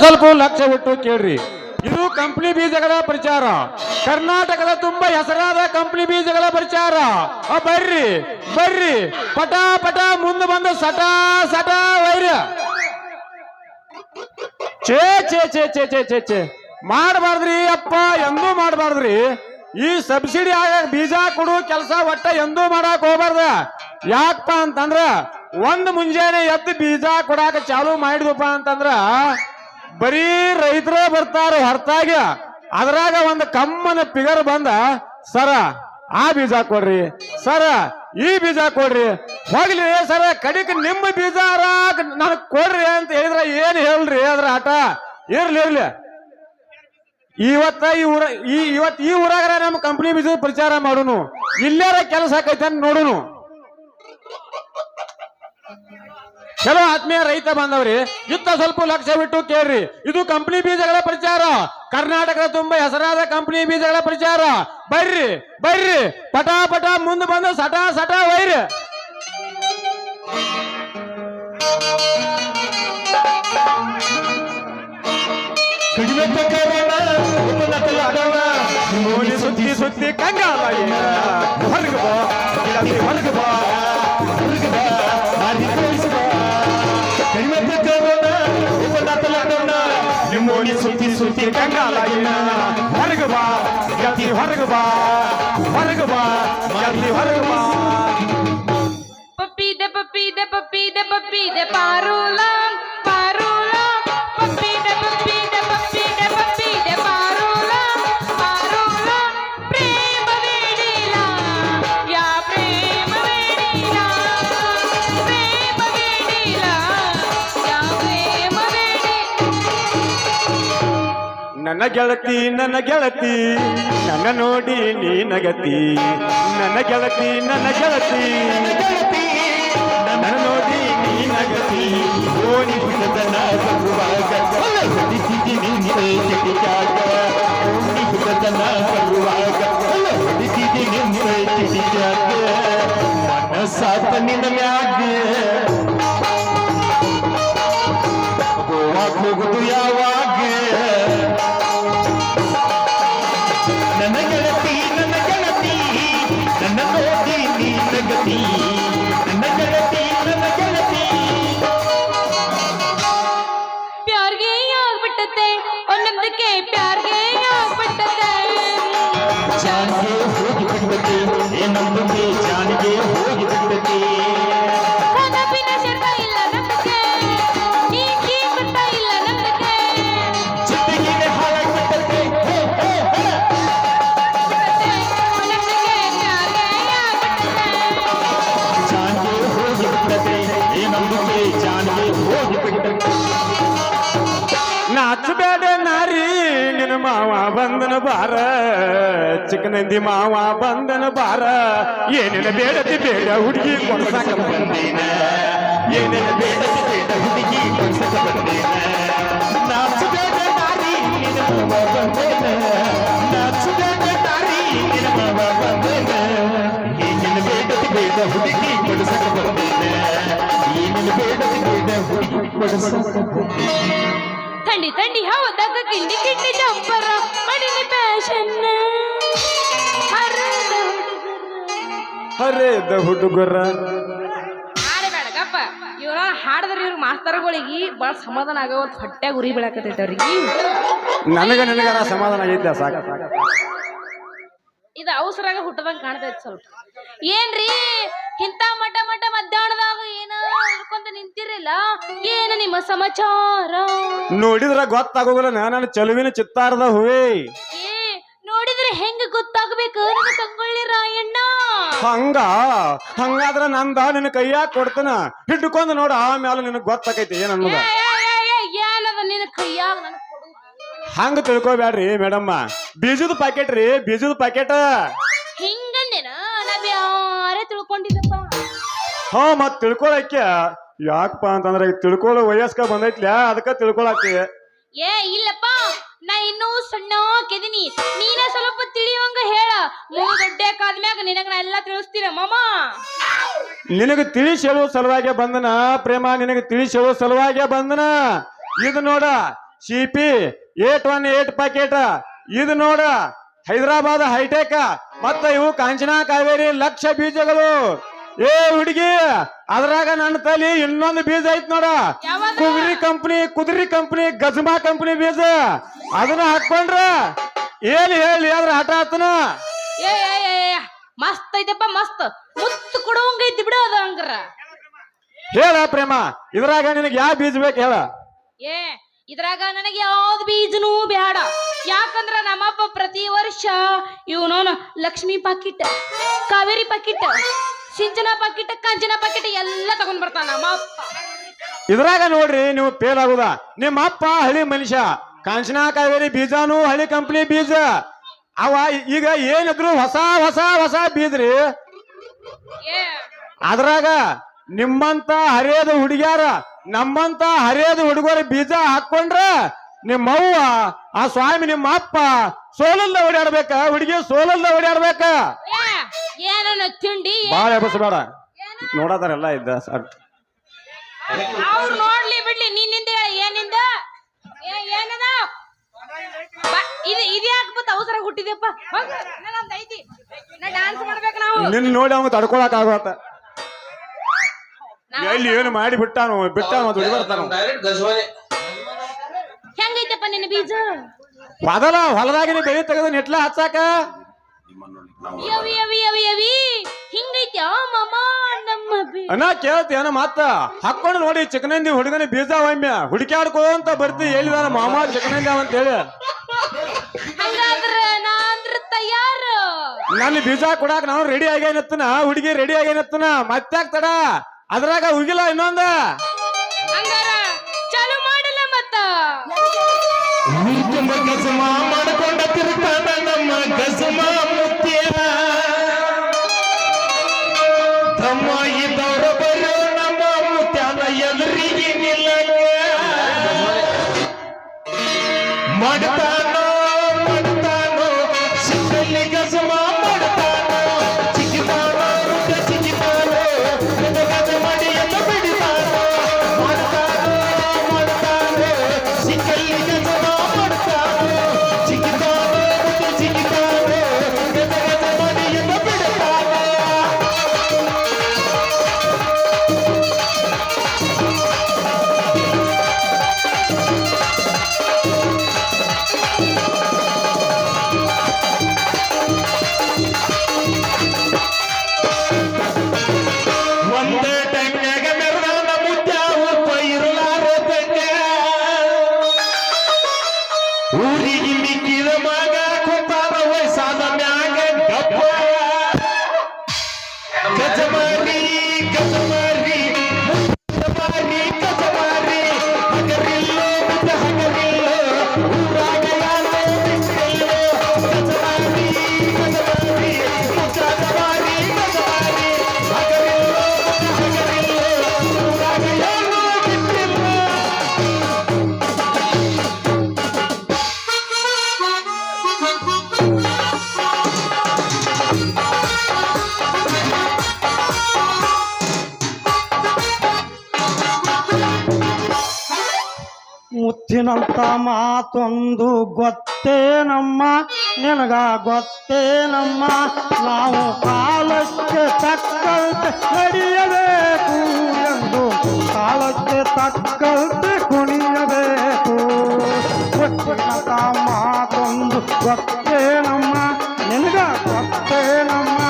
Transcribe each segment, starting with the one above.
ಸ್ವಲ್ಪ ಲಕ್ಷ್ಯವಿಟ್ಟು ಕೇಳ್ರಿ. ಇದು ಕಂಪನಿ ಬೀಜಗಳ ಪ್ರಚಾರ, ಕರ್ನಾಟಕದ ತುಂಬಾ ಹೆಸರಾದ ಕಂಪನಿ ಬೀಜಗಳ ಪ್ರಚಾರ. ಬರ್ರಿ ಬರ್ರಿ, ಪಟ ಪಟ ಮುಂದೆ ಬಂದು ಸಟ ಸಟ ವೈರ್ಯ. ಚೇ ಚೇ ಚೇ ಚೇ ಚೇ ಚೇ ಚೇ ಮಾಡಬಾರ್ದ್ರಿ ಅಪ್ಪ, ಎಂದೂ ಮಾಡಬಾರ್ದ್ರಿ. ಈ ಸಬ್ಸಿಡಿ ಆಗ ಬೀಜ ಕೊಡು ಕೆಲಸ ಒಟ್ಟ ಎಂದೂ ಮಾಡಕ್ ಹೋಗ್ಬಾರ್ದ. ಯಾಕಪ್ಪ ಅಂತಂದ್ರ ಒಂದ್ ಮುಂಜಾನೆ ಎದ್ದು ಬೀಜ ಕೊಡಾಕ ಚಾಲು ಮಾಡಿದ್ವಪ್ಪ ಅಂತಂದ್ರ ಬರೀ ರೈತರೇ ಬರ್ತಾರ ಹೊರತಾಗಿ ಅದ್ರಾಗ ಒಂದು ಕಮ್ಮನ ಪಿಗರ್ ಬಂದ, ಸರ ಆ ಬೀಜ ಕೊಡ್ರಿ, ಸರ ಈ ಬೀಜ ಕೊಡ್ರಿ, ಹೋಗ್ಲಿ ಸರ ಕಡಿಕ ನಿಮ್ಮ ಬೀಜ ನನಗ್ ಕೊಡ್ರಿ ಅಂತ ಹೇಳಿದ್ರ ಏನ್ ಹೇಳ್ರಿ ಅದ್ರ ಆಟ. ಇರ್ಲಿ ಇರ್ಲಿ, ಇವತ್ತ ಈ ಊರಾಗ ನಮ್ಮ ಕಂಪನಿ ಬೀಜ ಪ್ರಚಾರ ಮಾಡೋನು, ಇಲ್ಲಾರ ಕೆಲಸ ಆಕೈತೆ ಅಂತ ನೋಡುನು. ಚಲೋ ಆತ್ಮೀಯ ರೈತ ಬಾಂಧವ್ರಿ, ಇತ್ತ ಸ್ವಲ್ಪ ಲಕ್ಷ್ಯವಿಟ್ಟು ಕೇಳ್ರಿ. ಇದು ಕಂಪನಿ ಬೀಜಗಳ ಪ್ರಚಾರ, ಕರ್ನಾಟಕದ ತುಂಬಾ ಹೆಸರಾದ ಕಂಪನಿ ಬೀಜಗಳ ಪ್ರಚಾರ. ಬರ್ರಿ ಬರ್ರಿ, ಪಟ ಪಟ ಮುಂದೆ ಬಂದು ಸಟ ಸಟ ವೈರ್. ಕಡಿಮೆ ಸುತ್ತಿ ಸುತ್ತಿ ಕಂಗಾಲ ಹೊರಗೆ ಬಾ, ಹೊರಗೆ ಬಾ, ಹೊರಗೆ ಬಾ, ಕಡಿಮೆ ನಿಮ್ಮೋಡಿ ಸುತ್ತಿ ಸುತ್ತಿ ಕಂಗಾಲಾಗಿನ ಹೊರಗೆ ಬಾ, ಜಾತಿ ಹೊರಗೆ ಬಾ, ಹೊರಗೆ ಬಾ, ಜಾತಿ ಹೊರಗೆ ಬಾ. ಪಪ್ಪೀದೆ ಪಪ್ಪೀದೆ ಪಪ್ಪೀದೆ ಪಪ್ಪೀದೆ ಪಾರೂಲ ಪಾರೂಲ, ಪಪ್ಪೀದೆ ಪಪ್ಪೀದೆ ಪಪ್ಪೀದೆ ಪಪ್ಪೀದೆ ಪಾರೂಲ ಪಾರೂಲ. ಪ್ರೇಮ ಬೇಡಿಲ್ಲ ಯಾ ಪ್ರೇಮ ಬೇಡಿಲ್ಲ, ಪ್ರೇಮ ಬೇಡಿಲ್ಲ ಯಾ ಪ್ರೇಮ ಬೇಡಿ. ನನ್ನ ಗೆಳತಿ ನನ್ನ ಗೆಳತಿ ನನ್ನ ನೋಡಿ ನೀನಗತಿ, ನನ್ನ ಗೆಳತಿ ನನ್ನ ಗೆಳತಿ ನನ್ನ ನೋಡಿ ನೀನಗತಿ. ಓಣಿ ಹುಡುಗನ ಬರುವಾಗ ಹೊಡಿಸಿದ್ದೀನಿ ಚಿಟಿಕಾಗ, ಓಣಿ ಹುಡುಗನ ಬರುವಾಗ ಹೊಡಿಸಿದ್ದೀನಿ ಚಿಟಿಕಾಗ. ಮನಸ್ಸಾತ ನಿನ್ನ ಮ್ಯಾಗ ಗೋವಾಕ್ ಹೋಗುದು ಯಾವಾಗ. ನನ್ನ ಗೆಳತಿ ನನ್ನ ಗೆಳತಿ ನನ್ನ ನೋಡಿ ನೀನಗತಿ, ನನ್ನ ಗೆಳತಿ ನನ್ನ ಗೆಳತಿ. ಪ್ಯಾರ್ಗೆ ಆಗ್ಬಿಟ್ಟತೆ ಒಂದೊಂದಕ್ಕೆ ಪ್ಯಾರ್ಗೆ ಆಗ್ಬಿಟ್ಟತೆ, ಜಾನಿಗೆ ಹೋಗಿ ಬಿಟ್ಟತೆ ಏನೊಂದಕ್ಕೆ ಜಾನಿಗೆ ಹೋಗಿ ಬಿಟ್ಟತೆ. ಕನಪಿನ ಶರ್ಮ ಇಲ್ಲ ನಮಗೆ, ನೀತಿ ಗೊತ್ತ ಇಲ್ಲ ನಮಗೆ, ಜೊತೆಗೆ ಹಾಳಾಗ್ಬಿಟ್ಟತೆ ಒಂದೊಂದಕ್ಕೆ ಪ್ಯಾರ್ಗೆ ಆಗ್ಬಿಟ್ಟತೆ. ಜಾನಿಗೆ ಹೋಗಿ ಬಿಟ್ಟತೆ ಏನೊಂದಕ್ಕೆ ಜಾನಿಗೆ ಹೋಗಿ ಬಿಟ್ಟತೆ. ನಾಚಬೇಡ ನಾರಿ ನಿನ್ನ ಮಾವ ಬಂದನ ಬಾರ, ಚಿಕ್ಕನಂದಿ ಮಾವ ಬಂದನ ಬಾರ. ಏನೇನ ಬೇಡತಿ ಬೇಡ ಹುಡುಗಿ ಕೊಡ್ಸಾಕ ಬಂದೇನ, ಏನೇನ ಬೇಡತಿ ಬೇಡ ಹುಡುಗಿ ಕೊಡ್ಸಾಕ ಬಂದೇನ. ನಾಚಬೇಡ ನಾರಿ ನಿನ್ನ ಮಾವ ಬಂದೇನ, ನಾಚಬೇಡ ನಾರಿ ನಿನ್ನ ಮಾವ ಬಂದೇನ. ಏನೇನ ಬೇಡತಿ ಬೇಡ ಹುಡುಗಿ ಕೊಡ್ಸಾಕ ಬಂದೇನ, ಏನೇನ ಬೇಡತಿ ಬೇಡ ಹುಡುಗಿ ಕೊಡ್ಸಾಕ ಬಂದೇನ. ಥಂಡಿ ಥಂಡಿ ಹೌದಾಗ ಕಿಂಡಿ ಕಿಂಡಿ ಜಂಪರ ಮಡಿನ ಪ್ಯಾಶನ್ ಹರೇದ ಹುಡುಗರ. ಹಾಡಬೇಡ ಗಪ್ಪ, ಇವ್ರ ಹಾಡಿದ್ರೆ ಇವ್ರ ಮಾಸ್ತರ್ಗಳಿಗೆ ಭಾಳ ಸಮಾಧಾನ ಆಗವತ್, ಹೊಟ್ಟೆಗೆ ಉರಿ ಬೀಳಾಕತೈತೆ ಅವ್ರಿಗೆ. ನನಗಾರ ಸಮಾಧಾನ ಆಗೈತೆ ಸಾಕ. ಇದು ಅವಸರಾಗ ಹುಟ್ಟದಂಗ ಕಾಣ್ತೈತಿ ಸ್ವಲ್ಪ. ಏನ್ರಿ ಇಂಥ ಮಠ ಮಠ ಮಧ್ಯಾಹ್ನದಾಗ ಏನ ಅನ್ಕೊಂತ ನಿಂತಿರಲಿಲ್ಲ, ಏನು ನಿಮ್ಮ ಸಮಾಚಾರ? ನೋಡಿದ್ರ ಗೊತ್ತಾಗೋದಿಲ್ಲ ನನ್ನ ಚಲುವಿನ ಚಿತ್ತಾರದ ಹೂವೇ. ಏ ನೋಡಿದ್ರೆ ಹೆಂಗ ಗೊತ್ತಾಗ್ಬೇಕು ನನ್ನ ಸಂಗೊಳ್ಳಿ ರಾಯಣ್ಣ? ಹಂಗಾದ್ರ ನಂದ ನಿನ್ನ ಕೈಯಾಗ ಕೊಡ್ತನ, ಹಿಡ್ಕೊಂಡ್ ನೋಡ ಆಮೇಲೆ ನಿನಗ್ ಗೊತ್ತಾಕೈತಿ ಏನ್ ಅನ್ನೋದ. ಏನದ ನಿನ್ನ ಕೈಯಾಗ ನನಗ್ ಕೊಡು. ಹಂಗ ತಿಳ್ಕೊಬ್ಯಾಡ್ರಿ ಮೇಡಮ್ಮ, ಬೀಜದ ಪ್ಯಾಕೆಟ್ ರೀ, ಬೀಜದ ಪ್ಯಾಕೆಟ್. ಹಿಂಗಂದೇನ ನಾವ್ ಯಾರೇ ತಿಳ್ಕೊಂಡಿದ್ದಪ್ಪ. ಮತ್ ತಿಳ್ಕೊಳಕ್ಕೆ ಯಾಕಪ್ಪ ಅಂತಂದ್ರೆ ತಿಳ್ಕೊಳ್ಳೋ ವಯಸ್ಕ ಬಂದೈತ್ಲ, ಅದಕ್ಕ ತಿಳ್ಕೊಳಕ್ಕೆ. ಏ ಇಲ್ಲಪ್ಪ, ನಾ ಇನ್ನೂ ಸಣ್ಣ ಕೆದಿನಿ, ನೀನ ಸ್ವಲ್ಪ ತಿಳಿಯುವಂಗ ಹೇಳ. ದೊಡ್ಡಕ್ಕಾದ್ಮ್ಯಾಗ ನಿನಗ ನಾ ಎಲ್ಲಾ ತಿಳಿಸ್ತೀನ ಮಾಮ. ನಿನಗೆ ತಿಳಿಸಿ ಹೇಳುವ ಸಲುವಾಗಿ ಬಂದನ ಪ್ರೇಮ, ನಿನಗೆ ತಿಳಿಸಿ ಹೇಳುವ ಸಲುವಾಗಿ ಬಂದನ. ಇದು ನೋಡ ಸಿಪಿ 818 ಪ್ಯಾಕೆಟ್ ಇದು ನೋಡ ಹೈದರಾಬಾದ್ ಹೈಟೆಕ್ ಮತ್ತ ಇವು ಕಾಂಚನಾ ಕಾವೇರಿ ಲಕ್ಷ ಬೀಜಗಳು. ಏ ಹುಡುಗಿ ಅದ್ರಾಗ ನನ್ನ ತಲಿ ಇನ್ನೊಂದು ಬೀಜ ಐತ್ ನೋಡ, ಯಾವ್ದು? ಕುದುರಿ ಕಂಪ್ನಿ ಗಜಮಾ ಕಂಪ್ನಿ ಬೀಜ. ಅದನ್ನ ಹಾಕೊಂಡ್ರ ಏನ್ ಹೇಳಿ ಅದ್ರ ಹಠ ಆತನ. ಏ ಏ, ಏ, ಏ, ಮಸ್ತ್ ಐತಪ್ಪ ಮಸ್ತ್, ಮುತ್ತು ಕೊಡುವಂಗ ಐತಿ ಬಿಡು ಅದ ಹಂಗಾರ. ಹೇಳ ಪ್ರೇಮ, ಇದ್ರಾಗ ನಿನಗೆ ಯಾವ ಬೀಜ ಬೇಕು ಹೇಳ. ಏ ಇದ್ರಾಗ ನನಗೆ ಯಾವ್ದು ಬೀಜನೂ ಬೇಡ, ಯಾಕಂದ್ರ ನಮ್ಮಪ್ಪ ಪ್ರತಿ ವರ್ಷ ಇವನೋನ ಲಕ್ಷ್ಮಿ ಪಾಕಿಟ್, ಕಾವೇರಿ ಪಾಕಿಟ್, ಸಿಂಚನ ಪಾಕಿಟ್, ಕಾಂಚನ ಪಾಕಿಟ್ ಎಲ್ಲ ತಗೊಂಡ್ ಬರ್ತಾನ ನಮ್ಮಪ್ಪ. ಇದ್ರಾಗ ನೋಡ್ರಿ ನೀವು ಫೇಲ್ ಆಗುದ. ನಿಮ್ಮ ಅಪ್ಪ ಹಳಿ ಮನುಷ್ಯ, ಕಾಂಚನಾ ಕಾವೇರಿ ಬೀಜಾನು ಹಳಿ ಕಂಪ್ನಿ ಬೀಜ ಅವ. ಈಗ ಏನಿದ್ರು ಹೊಸ ಹೊಸ ಹೊಸ ಬೀಜ್ರಿ. ಏ ಅದ್ರಾಗ ನಿಮ್ಮಂತ ಹರಿಯದ ಹುಡುಗ್ಯಾರ ನಮ್ಮಂತ ಹರಿಯದ ಹುಡುಗರ ಬೀಜ ಹಾಕೊಂಡ್ರ ನಿಮ್ಮವ್ವ ಆ ಸ್ವಾಮಿ ನಿಮ್ಮ ಅಪ್ಪ ಸೋಲಲ್ದ ಓಡಾಡ್ಬೇಕ, ಹುಡುಗಿ ಸೋಲಲ್ದ ಓಡಾಡ್ಬೇಕ. ಏನನ್ನ ತಿಂಡಿ ಬಾಳ ಎಬಸಬೇಡ, ನೋಡತಾರೆಲ್ಲ ಇದ್ದ ಸರ್. ಅವ್ರು ನೋಡ್ಲಿ ಬಿಡ್ಲಿ, ನಿನ್ನಿಂದ ಹೇಳ ಏನಿಂದ ಏನದ ಇದು ಹಾಕ್ಬತ್ತ ಅವಸರ ಹುಟ್ಟಿದೆಪ್ಪ. ಐತಿ ಡ್ಯಾನ್ಸ್ ಮಾಡ್ಬೇಕು ನಾವು. ನಿನ್ನ ನೋಡಿ ಅವ ತಡ್ಕೊಳಕ್ ಆಗತ್ತ. ಎಲ್ಲಿ ಏನು ಮಾಡಿ ಬಿಟ್ಟಾನು ದುಡಿ ಬರ್ತಾನ. ಹೆಂಗೈತಪ್ಪ ನಿನ್ನ ಬೀಜ? ಹೊಲದಾಗಿನ ಬೆಳಿ ತೆಗೆದು ನೆಟ್ಲ ಹಚ್ಚಾಕ ಯವಿ ಯವಿ ಯವಿ ಯವಿ ಹಿಂಗೈತಿ ಮಾಮ ನಮ್ಮ ಅಣ್ಣ ಕೇಳ್ತೇನ ಮತ್ತ ಹಾಕೊಂಡು ನೋಡಿ ಚಿಕನಂದಿ ಹುಡುಗನ ಬೀಜ ಒಮ್ಮೆ ಹುಡುಕ್ಯಾಡ್ಕೋಂತ ಬರ್ತಿ ಎಲ್ಲಿದಾನ ಮಾಮ ಚಿಕನಂದಿ ಅಂತ ಹೇಳಿ. ಹಂಗಾದ್ರ ನಾಂದ್ರ ತಯಾರು. ನನ್ನ ಬೀಜ ಕೊಡಾಕ ನಾವು ರೆಡಿ ಆಗೇನತ್ತನ, ಹುಡುಗಿ ರೆಡಿ ಆಗೇನತ್ತನ, ಮತ್ತ್ಯಾಕ್ ತಡ? ಅದ್ರಾಗ ಹೋಗಿಲ್ಲ ಇನ್ನೊಂದ. ಹಂಗಾರ ಚಾಲು ಮಾಡಲ್ಲ ಮತ್ತ. ಗಜಮ ಮಾಡ್ಕೊಂಡ ತಿರುಗಾನ ನಮ್ಮ ಗಜಮ ಮುತ್ಯ ತಮ್ಮ ಇದ್ದವ್ರ ಬರೋ ನಮ್ಮ ಮುತ್ಯಾನ ಎದುರಿಗೆ ನಿಲ್ಲಕ ಮಾಡ್ತಾನೋ ಮಾಡ್ತಾನೋ ಸಿಕ್ಕಲ್ಲಿ ಗಜಮ ಮಾಡ್ತಾನೋ ಚಿಕ್ಕಿತಾನೋ ಚಿಕ್ಕಿತಾನೋ ಗಜ ಮಾಡಿ ಎಲ್ಲ ಬಿಡಿತಾನೋ ಮಾಡ್ತಾನೋ ಮಾಡ್ತಾನೋ ಸಿಕ್ಕಲ್ಲಿ ಗಜಮ ಊರಿಗೆ ಮಿಕ್ಕಿದ ಮಗ ಕುಂತಾನ ವಯಸ್ಸಾದ ಮ್ಯಾಗ ಗಪ್ಪ ಗಜಮಾರಿ ಗಜಮಾರಿ ಗಜಮಾರಿ ಗಜಮಾರಿ ಹಗರಿಲ್ಲೋ ಮುದ್ದ ಹಗರಿಲ್ಲೋ ಊರಾಗ ಯಾರೋ ಬಿಟ್ಟಿಲ್ಲೋ ಗಜಮಾರಿ ಗಜಮಾರಿ ಗಜಮಾರಿ ಗಜಮಾರಿ ಹಗರಿಲ್ಲೋ ಮುದ್ದ ಹಗರಿಲ್ಲೋ ಊರಾಗ ಯಾರೋ ಬಿಟ್ಟಿಲ್ಲೋ. ಮುತ್ತಿನಂತ ಮಾತೊಂದು ಗೊತ್ತೇನಮ್ಮ ನಿನಗ ಗೊತ್ತೇನಮ್ಮ, ನಾವು ಕಾಲಕ್ಕೆ ತಕ್ಕಂತೆ ನಡೆಯಬೇಕು ಎಂದು ಕಾಲಕ್ಕೆ ತಕ್ಕಂತೆ ಕುಣಿಯಬೇಕು. ಮುತ್ತಿನಂತ ಮಾತೊಂದು ಗೊತ್ತೇನಮ್ಮ ನಿನಗ ಗೊತ್ತೇನಮ್ಮ,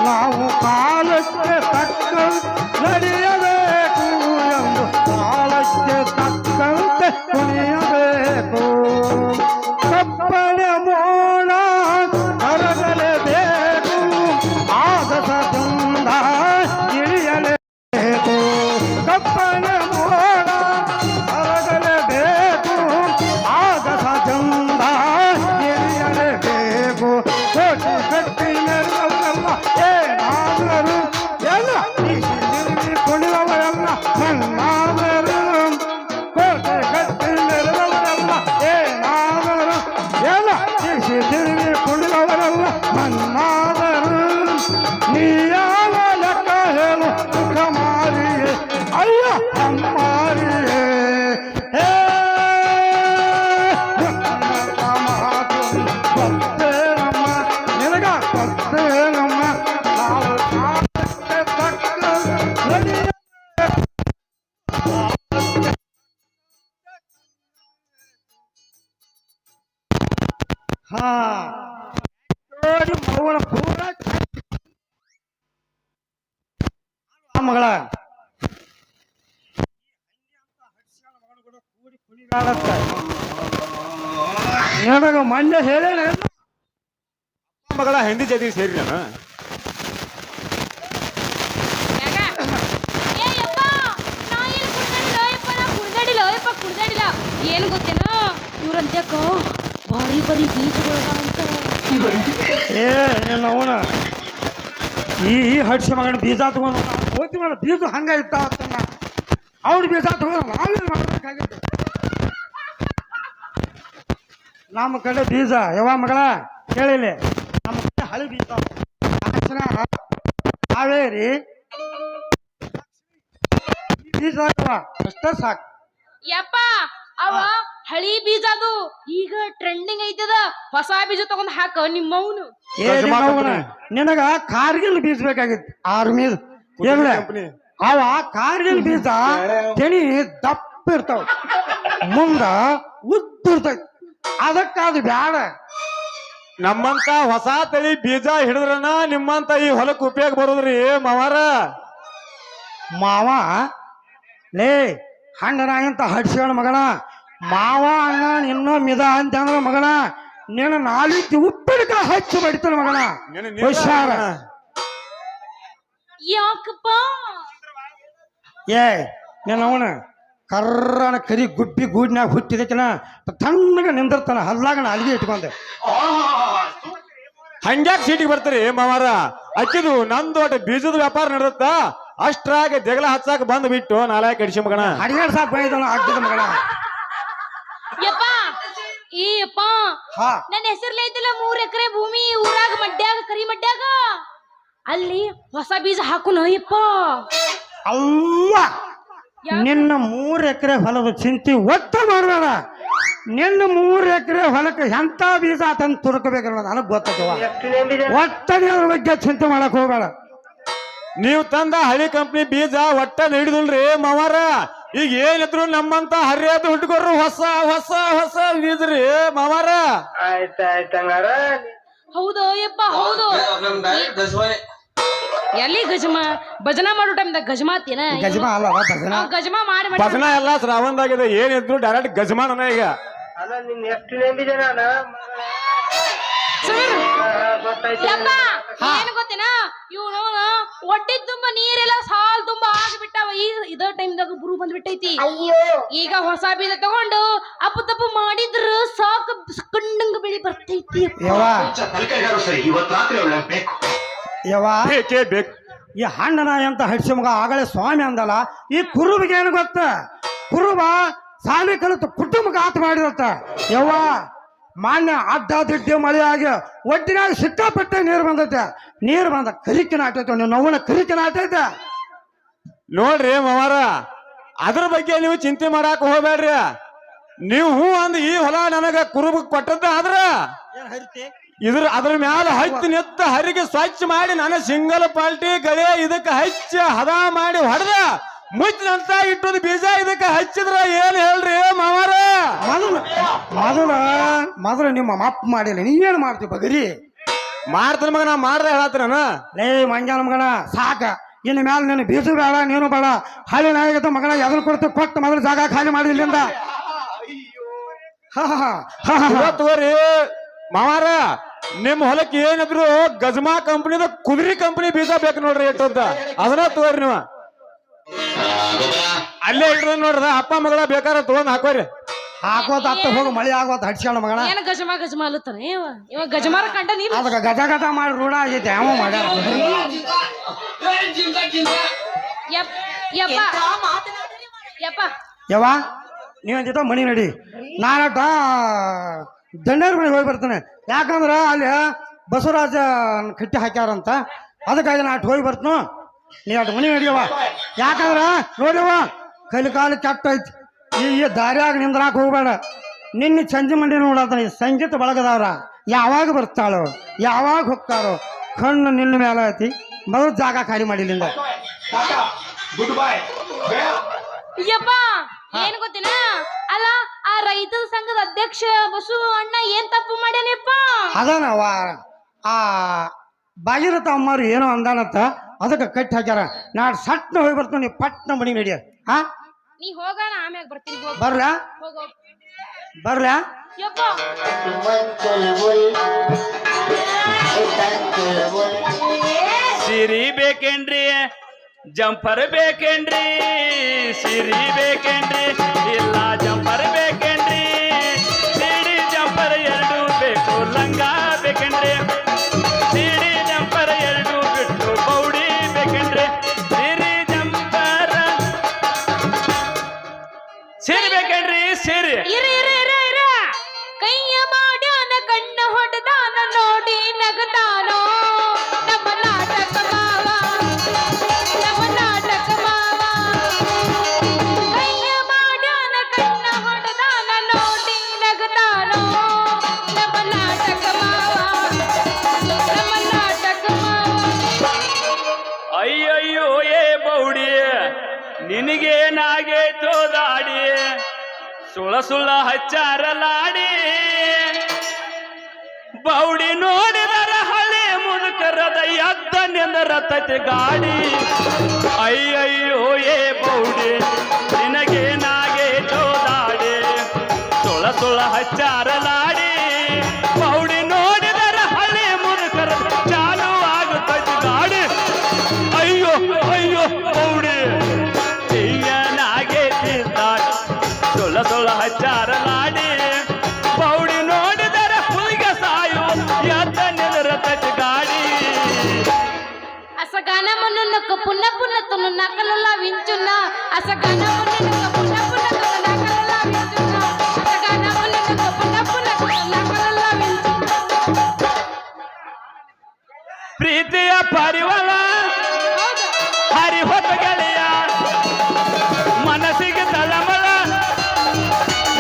ನಾವು ಕಾಲಕ್ಕೆ ತಕ್ಕಂತೆ ನಡೆಯಬೇಕು ಎಂದು ಕಾಲಕ್ಕೆ ತಕ್ಕಂತೆ ಕುಣಿಯಬೇಕು. ಕಪ್ಪನ ಮೋಡ ಕರಗಲೇಬೇಕು, ಆಗಸದಿಂದ ಇಳಿಯಲೇಬೇಕು. ಕಪ್ಪನ ಮೋಡ ಕರಗಲೇಬೇಕು, ಆಗಸದಿಂದ ಇಳಿಯಲೇಬೇಕು. ಕೋಟಿ ಕಟ್ಟಿ ನೆರವಲ್ಲ ಏನಾದರೂ ಎಲ್ಲ ಕುಣಿದವರೆಲ್ಲ ಮಣ್ಣಾದರೂ ಕೋಟೆ ಕಟ್ಟಿ ನೆರವಲ್ಲ ಹಾ ಮಗನ ಪೂರ ಮಗಳ ನನಗ ಮಂಡ್ಯ ಹೇಳ ಮಗಳ ಹೆಂಡಿ ಜೊತೆಗೆ ಸೇರಿ ನಾನು ಯಾಕ? ಏ ಯಪ್ಪ, ನಾ ಏನ್ ಕುಡ್ದಾಡಿಲ್ಲ ಯಪ್ಪ, ನಾ ಕುಡ್ದಾಡಿಲ್ಲ ಯಪ್ಪ, ಕುಡ್ದಾಡಿಲ್ಲ. ಏನ್ ಗೊತ್ತೇನ ಇವ್ರಂತ್ಯಾಕ ಬಾರಿ ಬರೀ ಬೀಜಗಳ ಅಂತ. ಏ ಅವನ ಈ ಹಡ್ಸಿ ಮಗನ ಬೀಜ ತಗೊಂಡು ಹೋಗ್ತೀವಲ್ಲ ಬೀಜ ಹಂಗ ಇರ್ತಾವತ್ತನ್ನ ಅವ್ರ ಬೀಜ ತಗೊಂಡು ನಾವೇನು ಮಾಡ್ಬೇಕಾಗಿತ್ತು ನಮ್ಮ ಕಡೆ ಬೀಜ ಯಾವ ಮಗಳ ಕೇಳಿಲ್ಲ ನಮ್ಮ ಕಡೆ ಹಳಿ ಬೀಜ ತಕ್ಷಣ ಹಾವೇರಿ ಬೀಜ ಅಷ್ಟೇ ಸಾಕು ಯಪ್ಪ ಅವ ಹಳಿ ಬೀಜ ಅದು ಈಗ ಟ್ರೆಂಡಿಂಗ್ ಐತದ. ಹೊಸ ಬೀಜ ತಗೊಂಡ್ ಹಾಕ ನಿಮ್ಮವನು. ನಿನಗ ಕಾರ್ಗಿಲ್ ಬೀಜ ಬೇಕಾಗಿತ್ತು ಆರ್ಮಿ ಕಂಪನಿ ಅವ ಕಾರ್ಗಿಲ್ ಬೀಜ ತೆನಿ ದಪ್ಪ ಇರ್ತಾವ ಮುಂದ ಉದ್ದ ಇರ್ತೈತಿ ಅದಕ್ಕಾದ ಬ್ಯಾಡ. ನಮ್ಮಂತ ಹೊಸ ತಳಿ ಬೀಜ ಹಿಡಿದ್ರನ ನಿಮ್ಮಂತ ಈ ಹೊಲಕ್ ಉಪಯೋಗ ಬರೋದ್ರಿ ಮಾವಾರ. ಮಾವ ಲೇ ಹಣ್ಣನ ಅಂತ ಹಡ್ಸ್ಯಾಳ ಮಗನ ಮಾವ ಅಣ್ಣ ಇನ್ನೂ ಮಿದ ಅಂತಂದ್ರ ಮಗನ ನೀನು ನಾಲ್ಕು ಉಪ್ಪಿನಕ ಹಚ್ಚಿ ಬಡಿತಾನ ಮಗನ ಹುಷಾರ. ಯಾಕಪ್ಪ? ಏ ನೀನು ಅವನ ಕರ್ರನ ಕರಿ ಗುಬ್ಬಿ ಗೂಡ್ನ್ಯಾಗ ಹುಟ್ಟಿದಕ್ಕಿನ ತಣ್ಣಗ ನಿಂದಿರ್ತಾನ ಹಲ್ಲಾಗಣ ಅಲ್ಲಿಗೆ ಇಟ್ಕೊಂಡೆ. ಹಂಗ್ಯಾಕ್ ಸೀಟಿಗೆ ಬರ್ತೀರಿ ಮಾವಾರ? ಅಕ್ಕಿದು ನಂದು ಒಟ್ಟು ಬೀಜದ ವ್ಯಾಪಾರ ನಡೆದತ್ತ ಅಷ್ಟ್ರಾಗ ಜಗಳ ಹಚ್ಚಾಕ ಬಂದ್ ಬಿಟ್ಟು ನಾಳೆ ಕಡಿಸಿ ಮಗನ ಅಡಿಗೆ ಸಾಕು ಬೈದನ ಆಗ್ತದ ಮಗನ. ಯಪ್ಪ ಈ ಯಪ್ಪ ಹಾ ನನ್ನ ಹೆಸರ್ಲಿ ಐತಿಲ್ಲ 3 ಎಕರೆ ಭೂಮಿ ಊರಾಗ ಮಡ್ಯಾಗ ಕರಿ ಮಡ್ಯಾಗ ಅಲ್ಲಿ ಹೊಸ ಬೀಜ ಹಾಕುನ ಯಪ್ಪ. ಅವ್ವ ನಿನ್ನ 3 ಎಕರೆ ಹೊಲದ ಚಿಂತೆ ಒಟ್ಟ ಮಾಡಬೇಡ. ನಿನ್ನ 3 ಎಕರೆ ಹೊಲಕ್ಕೆ ಎಂತ ಬೀಜ ತಂದು ತುರ್ಕಬೇಕು ಅನ್ನೋದು ನನಗೆ ಗೊತ್ತವ. ಒಟ್ಟ ಅದ್ರ ಬಗ್ಗೆ ಚಿಂತೆ ಮಾಡಕ್ ಹೋಗ್ಬೇಡ. ನೀವು ತಂದ ಹಳಿ ಕಂಪ್ನಿ ಬೀಜ ಒಟ್ಟ ಹಿಡಿದಿಲ್ರಿ ಮಾವಾರ. ಈಗ ಏನಿದ್ರು ನಮ್ಮಂತ ಹರಿಯಾದ ಹುಡುಗರು ಹೊಸ ಹೊಸ ಹೊಸ ಬೀಜ್ರಿ ಮಾವಾರ. ಹೌದು ಯಪ್ಪ ಹೌದು. ಎಲ್ಲಿ ಗಜಮ ಭಜನಾ ಮಾಡೋ ಟೈಮ್ದಾಗ ಗಜಮಾತಿನ ಗಜಮ ಅಲ್ಲ ಭಜನ ಗಜಮಾ ಮಾಡಿ ಭಜನ ಎಲ್ಲ ಶ್ರಾವಣದಾಗಿದೆ. ಏನಿದ್ರು ಡೈರೆಕ್ಟ್ ಗಜಮಾನನ ಈಗ. ಯಪ್ಪ ಏನ್ ಗೊತ್ತೇನ ಇವನು ಹೊಟ್ಟೆ ತುಂಬಾ ನೀರೆಲ್ಲ ಸಾಲ್ ತುಂಬಾ ಆಗಿಬಿಟ್ಟಾವ. ಈಗ ಇದ ಟೈಮ್ದಾಗ ಬುರು ಬಂದ್ಬಿಟ್ಟೈತಿ. ಈಗ ಹೊಸ ಬೀಜ ತಗೊಂಡು ಅಪ್ಪು ತಪ್ಪು ಮಾಡಿದ್ರ ಸಾಕು ಕಂಡಂಗ ಬೆಳಿ ಬರ್ತೈತಿ. ಬೇಕೇ ಬೇಕು. ಈ ಹಣ್ಣನ ಅಂತ ಹಡ್ಸಿ ಮಗ ಆಗಲೇ ಸ್ವಾಮಿ ಅಂದಲ್ಲ. ಈ ಕುರುಬಿಗೆ ಏನು ಗೊತ್ತ? ಕುರುಬ ಸಾಲಿ ಕಲಿತು ಕುಟುಂಬಕ್ಕೆ ಆತ ಮಾಡಿರತ್ತ. ಯವ್ವ ಮಾನ್ಯ ಅಡ್ಡ ದಿಡ್ಡಿ ಮಳೆ ಆಗಿ ಒಡ್ಡಿನಾಗ ಸಿಕ್ಕಾಪಟ್ಟೆ ನೀರು ಬಂದೈತೆ. ನೀರು ಬಂದ ಕರಿಕಿನ ಆಟೈತೆ. ನೀವು ನೋವನ ಕರಿಕಿನ ಆಟೈತೆ ನೋಡ್ರಿ ಮಾವಾರ, ಅದ್ರ ಬಗ್ಗೆ ನೀವು ಚಿಂತೆ ಮಾಡಾಕ ಹೋಗ್ಬೇಡ್ರಿ. ನೀವು ಹೂ ಅಂದ್ ಈ ಹೊಲ ನನಗ ಕುರುಬ ಕೊಟ್ಟದ್ದ ಆದ್ರ ಅದ್ರ ಮ್ಯಾಲ ಹಚ್ಚಿ ನೆತ್ತ ಹರಿಗೆ ಸ್ವಚ್ಛ ಮಾಡಿ ನಾನು ಸಿಂಗಲ್ ಪಾಲ್ಟಿ ಗಳೆ ಇದಕ್ಕೆ ಹಚ್ಚ ಹದ ಮಾಡಿ ಹೊಡೆದ ಮುಚ್ಚಿನಂತ ಇಟ್ಟದ ಬೀಜ ಇದಕ್ಕೆ ಹಚ್ಚಿದ್ರ ಏನ್ ಹೇಳ್ರಿ ಮಾವಾರ? ಮೊದಲು ನಿಮ್ಮ ಮಾಪ್ ಮಾಡಿಲ್ಲ. ನೀವೇನು ಮಾಡ್ತೀವಿ ಬಗರಿ ಮಾಡ್ತಾನ ಮಗ. ನಾ ಮಾಡ್ದೆ ಹೇಳತ್ತೀನ ಲೇ ಮಂಜಾನ ಮಗನ ಸಾಕ. ಇನ್ನು ಮ್ಯಾಲ ನೀನು ಬೀಜ ಬೇಡ ನೀನು ಬೇಡ. ಹಳ್ಳಿ ನಾಯಕದ ಮಗನ ಎದುರು ಕೊಡ್ತು ಕೊಟ್ಟು ಮೊದಲು ಜಾಗ ಖಾಲಿ ಮಾಡಿ ಇಲ್ಲಿಂದ. ತಗೋರಿ ಮಾವಾರ, ನಿಮ್ ಹೊಲಕ್ಕೆ ಏನಿದ್ರು ಗಜಮಾ ಕಂಪನಿದ ಕುದುರೆ ಕಂಪನಿ ಬೀಜ ಬೇಕು ನೋಡ್ರಿ. ಎಷ್ಟೊಂದ ಅದನ್ನ ತಗೋರಿ ನೀವು. ಅಲ್ಲೇ ಇಡ್ರಿ ನೋಡ್ರ ಅಪ್ಪ ಮಗಳ ಬೇಕಾದ್ರೆ ತಗೊಂಡ್ ಹಾಕೋರಿ. ಹಾಕೋತ ಅತ್ತ ಹೋಗಿ ಮಳೆ ಆಗೋತ ಹಡ್ಸ್ಯಾಳ ಮಗನ. ಏನ ಗಜಮ ಗಜಮ ಅಲ್ಲತ್ತಾನ ಇವ ಗಜಮಾರ ಕಂಡ ನೀನು. ಅದಕ್ಕೆ ಗಜ ಗಜ ಮಾಡಿ ರೂಢ ಆಗೈತೆ ಅವ ಮಾಡ್ಯಾರ. ಯಪ್ಪ ಯವ್ವ ನೀವ್ ಜೊತೆ ಮಣಿ ನಡಿ. ನಾನಟ ದಂಡೇರ ಮನೆಗೆ ಹೋಗಿ ಬರ್ತೇನೆ. ಯಾಕಂದ್ರ ಅಲ್ಲಿ ಬಸವರಾಜ ಕಟ್ಟಿ ಹಾಕ್ಯಾರಂತ. ಅದಕ್ಕಾಗಿ ನಾ ಅಟ್ ಹೋಗಿ ಬರ್ತನು. ನೀ ಅಟ್ ಮಣಿ ನಡಿಯವ. ಯಾಕಂದ್ರ ನೋಡಿಯವ ಕೈಲಿ ಕಾಲು ಕೆಟ್ಟ ಐತಿ. ಈ ದಾರಿಯಾಗ ನಿಂದ್ರಾಕ ಹೋಗ್ಬೇಡ. ನಿನ್ನೆ ಸಂಜೆ ಮಂಡಿ ನೋಡತ್ತ. ಸಂಗೀತ ಬಳಗದವ್ರ ಯಾವಾಗ ಬರ್ತಾಳೋ ಯಾವಾಗ ಹೋಗ್ತಾರೋ ಕಣ್ಣು ನಿನ್ನ ಮೇಲೆ ಐತಿ. ಮೊದಲು ಜಾಗ ಖಾಲಿ ಮಾಡಿಲ್ಲಿಂದ. ಯಪ್ಪ ಏನ್ ಗೊತ್ತಿನ ಅಲ್ಲ ಆ ರೈತರ ಸಂಘದ ಅಧ್ಯಕ್ಷ ಬಸು ಅಣ್ಣ ಏನ್ ತಪ್ಪು ಮಾಡ್ಯಾನಪ್ಪ? ಅದಾನವ ಆ ಭಾಗೀರಥ ಅಮ್ಮಾರು ಏನೋ ಅಂದಾನತ್ತ ಅದಕ್ಕೆ ಕಟ್ಟಿ ಹಾಕ್ಯಾರ. ನಾಡ್ ಸಟ್ನ ಹೋಗಿ ಬರ್ತೀನಿ, ನೀವು ಪಟ್ನ ಮನಿ ನಡಿಯ. ಹಾ ನೀ ಹೋಗೋಣ, ಆಮ್ಯಾಗ ಬರ್ತೀನಿ. ಹೋಗ್ ಬರ್ಲಾ ಹೋಗೋ ಬರ್ಲಾ ಯಪ್ಪ. ಸಿರಿ ಬೇಕೇನ್ರಿ, ಜಂಪರ್ ಬೇಕೇನ್ರಿ, ಸಿರಿ ಬೇಕೇನ್ರಿ, ಇಲ್ಲ ಜಂಪರ್ ಬೇಕೇನ್ರಿ, ಸಿಡಿ ಜಂಪರ್ ಎರಡು ಬೇಕು, ಲಂಗ ಬೇಕೇನ್ರಿ, ಸಿಡಿ ಜಂಪರ್ ಎರಡು ಬಿಟ್ಟು ಬೌಡಿ ಬೇಕೇನ್ರಿ, ಸಿರಿ ಜಂಪರ್ ಸಿರಿ ಬೇಕೇನ್ರಿ, ಸಿರಿ ಇರ ಇರ ಇರ ಇರ ಕೈಯ ಮಾಡ್ಯಾನ ಕಣ್ಣ ಹೊಡೆದಾನ ನೋಡಿ ನಗತಾನೋ ನಮ್ಮ ನಾಟಕ ಮಾವ, ನಮ್ಮ ನಾಟಕ ಮಾವ. ಕೈಯ ಮಾಡ್ಯಾನ ಕಣ್ಣ ಹೊಡೆದಾನ ನೋಡಿ ನಗತಾನೋ ನಮ್ಮ ನಾಟಕ ಮಾವ, ನಮ್ಮ ನಾಟಕ ಮಾವ. ಅಯ್ಯಯ್ಯೋ ಏ ಬೌಡಿ ನಿನಗೇನಾಗೇತೋ ದಾಡಿ, ಸುಳ ಸುಳ ಹಚ್ಚಾರ ಲಾಡಿ, ಬೌಡಿ ನೋಡಿದರ ಹಳೆ ಮುದುಕರದ ಎದ್ದ ನಿಂದರತತಿ ಗಾಡಿ. ಅಯ್ಯಯ್ಯೋ ಏ ಬೌಡಿ ನಿನಗೇನಾಗೇತೋ ದಾಡಿ, ಸುಳ ಸುಳ ಹಚ್ಚಾರ ಲಾಡಿ, ಬೌಡಿ ನೋಡಿದರ ಹಳೆ ಮುದುಕರ ಚಾಲು ಆಗುತ್ತತಿ ಗಾಡಿ. ಅಯ್ಯೋ ಅಯ್ಯೋ ಬೌಡಿ ಸೊಳ ಸೊಳ ಹಚ್ಚಾರ ಲಾಡಿ, ಬೌಡಿ ನೋಡಿದರ ಹುಡುಗ ಸಾಯು ಎದ್ದ ನಿಂದರತತಿ ಗಾಡಿ. అసగాన మనునక పున్న పున్న తును నకలలా వించున్న అసగాన మనునక పున్న పున్న తును నకలలా వించున్న అసగాన మనునక పున్న పున్న తును నకలలా వించున్న. ಪ್ರೀತಿಯ ಪರಿವಳ ಹರಿ ಹೊತ್ತ ಗೆಳೆಯ, ಮನಸ್ಸಿಗೆ ತಳಮಳ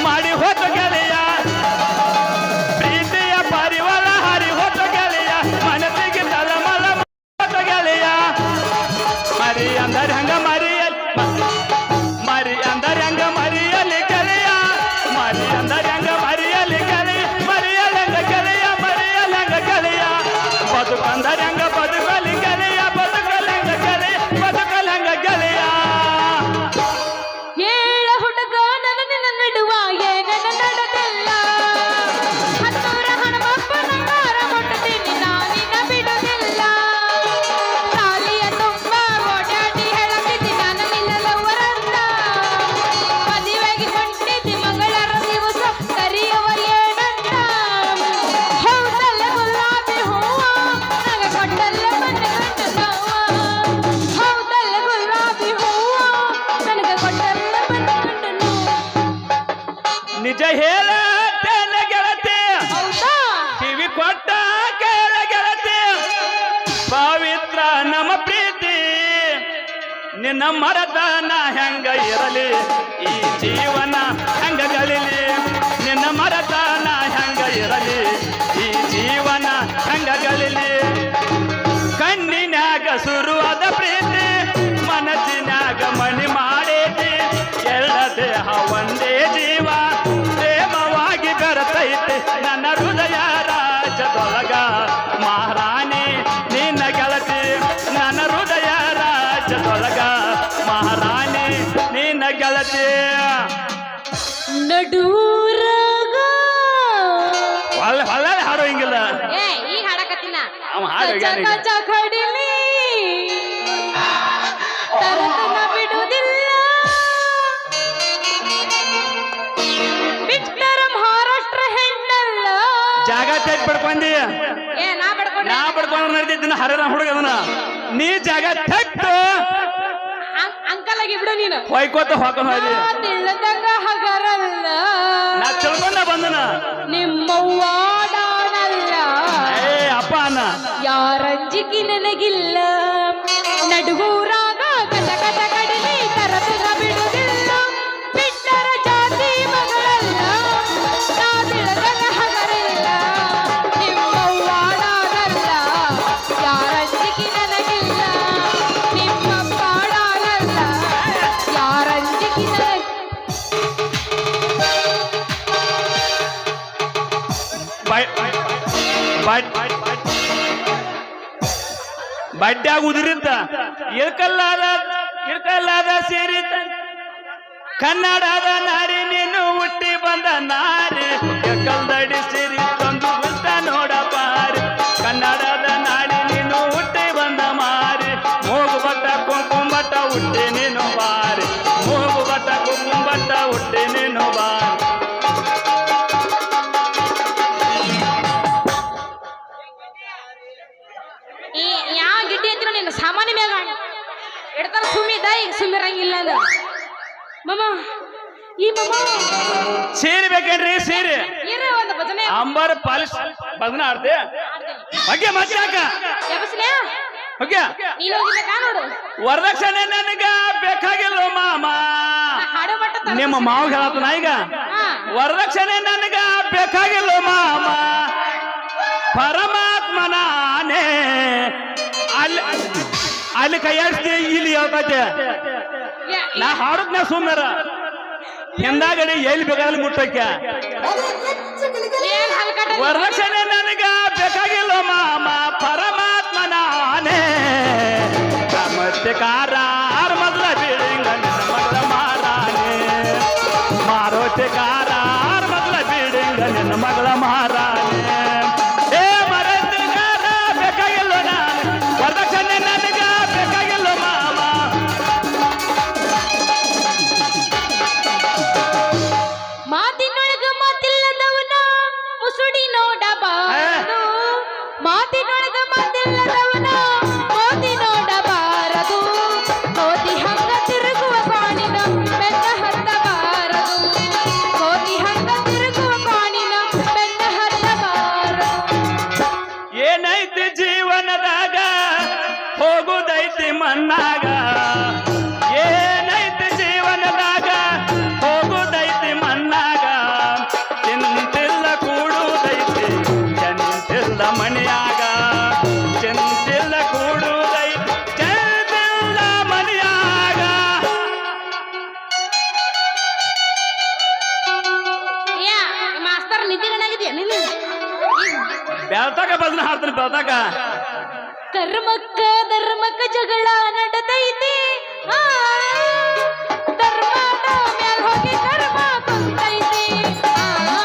ಮಾಡಿ ಹೊತ್ತ ಗೆಳೆಯ, ಪ್ರೀತಿಯ ಪರಿವಳ ಹರಿ ಹೊತ್ತ ಗೆಳೆಯ, ಮನಸ್ಸಿಗೆ ತಳಮಳ ಹೊತ್ತ ಗೆಳೆಯ. ಮರಿ ಅಂದರ್ ಹಂಗ ಮರಿ ಅಂದರ್ ಹಂಗ ಮರಿಯಲಿ ಗೆಳೆಯ, ಮರಿ ಅಂದರ್ ಹಂಗ ಮರಿಯಲಿ ಗೆಳೆಯ, ಮರಿಯಲಂಗ ಗೆಳೆಯ, ಮರಿಯಲಂಗ ಗೆಳೆಯ, ಬದುಕಂದರ್ ಹಂಗ ಬದುಕಲಿ ಗೆಳೆಯ, ಬದುಕಲಂಗ ಗೆಳೆಯ, ಬದುಕಲಂಗ ಗೆಳೆಯ. ಏಳ ಹುಡುಗ ನನ್ನ ನಿನ್ನ ನಡುವ ಏನನ್ನ ನಡೆದಿಲ್ಲ, ಹತ್ತೂರ ಹಣಮಪ್ಪನ ಹಾರ ಮುಟ್ಟತೀನಿ ನಾನಿನ ಬಿಡುವುದಿಲ್ಲ, ತಾಲಿಯ ತುಂಬ ಓಡಾಡಿ ಹೇಳತಿದ್ದಿ ನಾನು ನಿಲ್ಲವರಲ್ಲ, ಮದುವೆಗೆ ಹೊಂಟಿದ್ದಿ ಮಂಗಳರ ದಿವಸ ಕರೆಯುವ ಏನಂತ, ಹೌದಲ್ಲ ಗುಲಾಬಿ ಹೂವ ನಗ ಕೊಟ್ಟಲ್ಲ ಬಂದ ಗಂಡ ನೋವ, ಹೌದಲ್ಲ ಗುಲಾಬಿ ಹೂವ ನನಗ ಕೊಟ್ಟಲ್ಲ ಬಂದ ಗಂಡ ನೋವ. ನಿಜ ಹೇಳತ್ತೇನೆ ಗೆಳತಿ, ಹೌದಾ? ಕಿವಿ ಕೊಟ್ಟ ಕೇಳ ಗೆಳತಿ, ಪವಿತ್ರ ನಮ್ಮ ಪ್ರೀತಿ ನಿನ್ನ ಮರತನ ಹೆಂಗ ಇರಲಿ, ಈ ಜೀವನ ಹೆಂಗ ಗಳಿಲಿ, ನಿನ್ನ ಮರತನ ಹೆಂಗ ಇರಲಿ, ಈ ಜೀವನ ಹೆಂಗ ಗಳಿಲಿ. ಕಣ್ಣಿನ್ಯಾಗ ಶುರುವಾದ ಪ್ರೀತಿ ಮನಸ್ಸಿನ್ಯಾಗ ಮಣಿ ಮಾಡೇತಿ, ಎಲ್ಲ ದೇಹ ಒಂದೇ ಜೀವ ಪ್ರೇಮವಾಗಿ ಬೆರೆತೈತಿ ನನ್ನ ಹೃದಯ ರಾಜ್ಯದೊಳಗ, ಮಹಾರಾಣಿ ನಿನ್ನ ಗೆಳತಿ ನನ್ನ ಹೃದಯ ರಾಜ್ಯದೊಳಗ, ಮಹಾರಾಣಿ ನಿನ್ನ ಗೆಳತಿ. ನಡೂರಾಗ ಹೊಳ್ಳ ಹಾಡೋ ಹಿಂಗಿಲ್ಲ, ಏ ಈಗ ಹಾಡಕತ್ತಿನ ಅವ ಹಾಡು ಕಚ ಕಚ ಕಡಿಲಿ ತರತನ ಬಿಡುವುದಿಲ್ಲ, ಬಿಟ್ಟರ ಮಹಾರಾಷ್ಟ್ರ ಹೆಣ್ಣಲ್ಲ. ಜಾಗ ತೆಗ್ ಪಡ್ಕೊಂಡಿ, ಏ ನಾ ಬಡ್ಕೊಂಡೆ ನಾ ಪಡ್ಕೊಂಡ್ರೆ ನಡ್ದಿದ್ದಿನ ಹರಿದ ಹುಡುಗ ಅದನ್ನ, ನೀ ಜಾಗ ತೆಗ್ದು ಅಂಕಲ್ ಆಗಿ ಬಿಡು ನೀನು. ಹೊಯ್ಕೋತ ಹೊಕ್ಕೊಂಡ್ ಹೋಗಿ ನಾ ತಿಳ್ಳದಂಗ ಹಗರಲ್ಲ, ನಾ ತಿಳ್ಕೊಂಡ ಬಂದನ ನಿಮ್ಮವ್ವಾಡಾನಲ್ಲ, ಏ ಅಪ್ಪ ಅನ್ನ ಯಾರಂಜಿಕೆ ನನಗಿಲ್ಲ, ನಡುಗೂರಾಗ ಕಟ ಕಟ ಕಡಲಿ ತರತನ ಬಿಡುವುದಿಲ್ಲ, ಬಿಟ್ಟರ ಜಾತಿ ಮಗಳಲ್ಲ, ನಾ ತಿಳಗಲ ಹಗರಿಲ್ಲ, ನಿಮ್ಮವ್ವಾಡಾನಲ್ಲ, ಯಾರಂಜಿಕೆ ನನಗಿಲ್ಲ, ನಿಮ್ಮ ಪಾಡಾನಲ್ಲ, ಯಾರಂಜಿಕೆ ನನಗಿಲ್ಲ. ಬಡ್ಡ್ಯಾಗ ಉದುರಿದ್ದ ಇಳ್ಕಲ್ಲಾದ ಸೇರಿ ಕನ್ನಡದ ನಾರಿ ನೀನು ಹುಟ್ಟಿ ಬಂದ ನಾರಿ ಕಲ್ದಡಿ ಸೇರಿ ತಂದು ಬಿಟ್ಟ ನೋಡ ಪಾರಿ ಕನ್ನಡದ ನಾಡಿ ನೀನು ಹುಟ್ಟಿ ಬಂದ ಮಾರಿ ಮೂಗು ಬಟ್ಟ ಕುಂಕುಂಬಟ್ಟ ಹುಟ್ಟಿ ನೀನು ಬಾರಿ ಮೂಗು ಬಟ್ಟ ಕುಂಕುಂಬಟ್ಟ ಹುಟ್ಟಿ ನೀನು ಬಾರಿ ಯಾವ ಗಿಡ್ಡಿ ಐತಿರೋ ನಿನ್ನ ಸಾಮಾನ್ಯ ಮ್ಯಾಗ ಎಡ್ತಾರ ಸುಮ್ಮಿದ್ದ ಈಗ ಸುಮ್ಮಿರಂಗಿಲ್ಲ ಅಂದ ಮಮ್ಮ ಈ ಮಮ್ಮ ಸೀರೆ ಬೇಕೇನ್ರಿ ಸೀರೆ ಏನೇ ಒಂದು ಭಜನೆ ಅಂಬರ್ ಪಾಲಿಶ್ ಭಜನೆ ಆಡ್ತೆ ಬಗ್ಗೆ ಮತ್ತೆ ಯಾಕ ಎಬಸ್ಲೆ ಬಗ್ಗೆ ನೀನು ಹೋಗಿಲ್ಲ ನೋಡು ವರದಕ್ಷಿಣೆ ನನಗ ಬೇಕಾಗಿಲ್ಲ ಮಾಮ ಹಾಡು ಮಟ್ಟ ನಿಮ್ಮ ಮಾವ ಹೇಳತ್ತನ ಈಗ ವರದಕ್ಷಿಣೆ ನನಗ ಬೇಕಾಗಿಲ್ಲ ಮಾಮ ಪರಮಾತ್ಮನಾನೇ ಅಲ್ಲಿ ಕೈಯಾಡ್ತಿ ಇಲ್ಲಿ ಹೇಳ್ತೈತೆ ನಾ ಹಾಡದ್ನ ಸುಮ್ಮರ ಹಿಂದಾಗಡೆ ಎಲ್ಲಿ ಬೇಕಾದ್ರೆ ಮುಟ್ಟಕ್ಕ ವರದಕ್ಷಿಣೆ ನನಗ ಬೇಕಾಗಿಲ್ಲ ಮಾಮ ಪರಮಾತ್ಮನಾನೇ ಮತ್ತೆ ಮೊದಲ ಬೀಡಿಂಗ ನಿನ್ನ ಮಗಳ ಮಾರಾನೆ ಮಾರೋತಿಕಾರ ಮೊದಲ ಬೀಡಿಂಗ ನಿನ್ನ ಮಗಳ ಮಾರಾನೆ ಏ ಮರತಿಕಾರ ಬೇಕಾಗಿಲ್ಲ ನಾನು ವರದಕ್ಷಿಣೆ ನನಗ ಬೇಕಾಗಿಲ್ಲ ಮಾಮ ಮಾತಿನೊಳಗ ಮಾತಿಲ್ಲದವನ ಮುಸುಡಿ ನೋಡಬಾರದು ಮಾತಿನೊಳಗ ಮಾತಿಲ್ಲದವನ ಮೋದಿ ನೋಡಬಾರದು ಕೋತಿ ಹಂಗ ತಿರುಗುವ ಕಾಣಿನ ಬೆನ್ನ ಹತ್ತಬಾರದು ಕೋತಿ ಹಂಗ ತಿರುಗುವ ಕಾಣಿನ ಬೆನ್ನ ಹತ್ತಬಾರದು ಏನೈತಿ ಜೀವನದಾಗ ಹೋಗುದೈತಿ ಮಣ್ಣಾಗ ಏನೈತಿ ಜೀವನದಾಗ ಹೋಗುದೈತಿ ಮಣ್ಣಾಗ ಚಿಂತಿಲ್ಲ ಕೂಡುದೈತಿ ಚಂತಿಲ್ಲ ಮನೆಯಾಗ ಚಿಂತಿಲ್ಲ ಕೂಡುದೈತಿ ಚಂತಿಲ್ಲ ಮನೆಯಾಗ ಯಾ ಮಾಸ್ತರ್ ನಿಧಿಗಣಾಗಿದೆಯಾ ನೀನು ಬೆಳ್ತಾಗ ಬದನ ಹಾಡ್ತಾನೆ ಬೆಳ್ತಾಗ ಕರ್ಮಕ್ಕ ಧರ್ಮಕ್ಕ ಜಗಳ ನಡೆದೈತಿ ಆ, ಧರ್ಮದ ಮ್ಯಾಲ್ ಹೋಗಿ ಕರ್ಮ ಕುಂತೈತಿ ಆ,